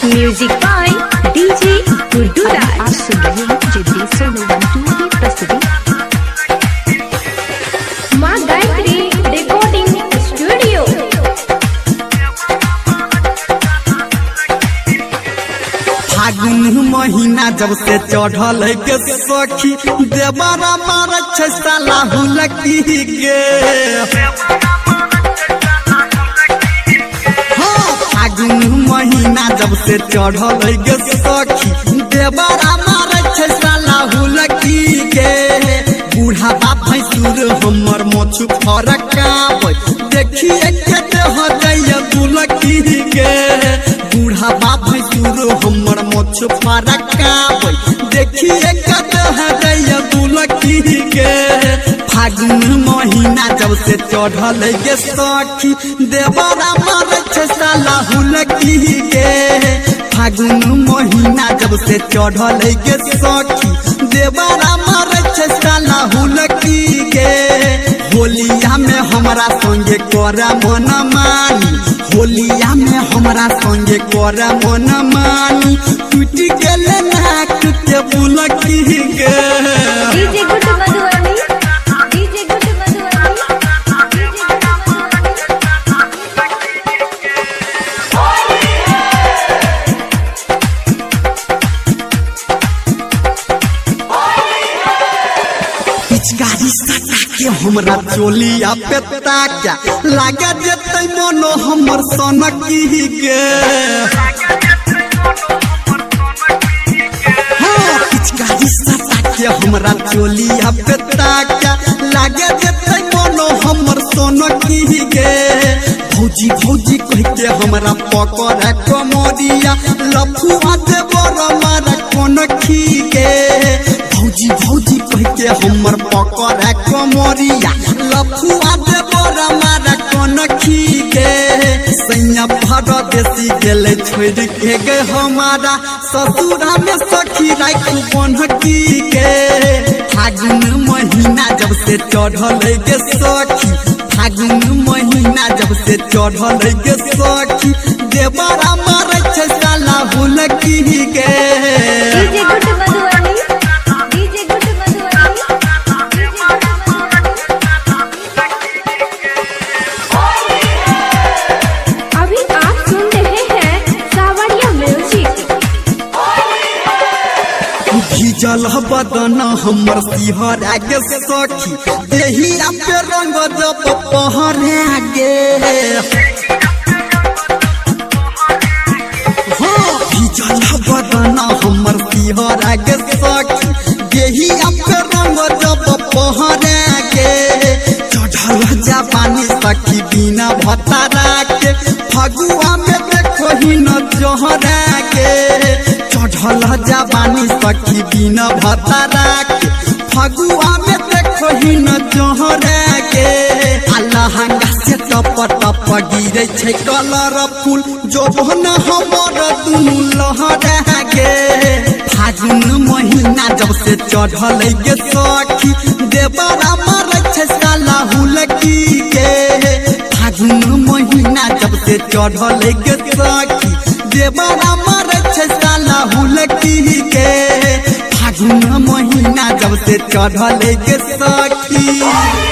Music by DJ Gudduraj. आप सुन रहे हैं जिद्दी सोनू बंटू की प्रस्तुति माँ गायत्री रिकॉर्डिंग स्टूडियो। फागुन महीना जब से चढ़ल के सखी देवरा मार साला हुलकी गे। फागुन महीना जब से चढ़ल के सखी देवरा मार साला हुलकी गे। बूढ़ा बाप भैंसुर हमर मोछ फरकावे देखिए खेते हो जाइए दुलकी गे। बूढ़ा बाप भैंसुर हमर मोछ फरकावे देखिए खेते हो जाइए दुलकी गे। फागुन महीना जब से चढ़ल के सखी देवरा मार साला हुलकी गे। फागुन महीना जब से चढ़ल के सखी देवरा मार साला हुलकी गे। होलिया में हमरा संगे कर मन मानी, होलिया में हमरा संगे कर मन मानी टूट गेले नाक के बुलकी गे। डीजे गुड्डू मधुबनी, डीजे गुड्डू मधुबनी, पिचकारी सटा के हमरा चोलिया पे ताका लागे जेतै मनो हमर सनकी गे। पिचकारी सटा के हमरा चोलिया पे ताका लागे जेतै मनो हमर सनकी गे। भौजी भौजी कह के हमरा पकड़ कमरिया लफुआ दे बड़ मारा कोनखी गे। भौजी भौजी कह के हमर पकड़ कमरिया लफुआ दे बड़ मारा कोनखी गे। सैया भर देसी गेले छोड़ के गे हमारा ससुरा में सखी राख बनकी गे। फागुन महीना जब से चढ़ल गे सखी, फागुन महीना जब से चढ़ल गे सखी देवरा मार साला हुलकी गे। डीजे गुड्डू मधुबनी, डीजे गुड्डू मधुबनी, अभी आप सुन रहे हैं सावरिया म्यूजिक। भीजल बदन हमर सिहर आगे सखी देहिया पे रंग जब पहरे गे। भीजल बदन हमर सिहर आगे सखी देहिया पे रंग जब पहरे गे। चढ़ल जवानी सखी बिना भतारा के फगुआ में देखो ही न जहरा गे। चढ़ल जवानी सखी बिना भतारा के फगुआ में देखो ही न जहरा गे। लहंगा से टप टप गिरे छै कलर फूल जोबन हमर दुनू लहरा गे। फागुन महीना जब से चढ़ल गे सखी देवरा मार साला हुलकी गे। फागुन महीना जब से चढ़ल गे सखी देवरा मार साला हुलकी गे। फागुन महीना जब से चढ़ल गे सखी।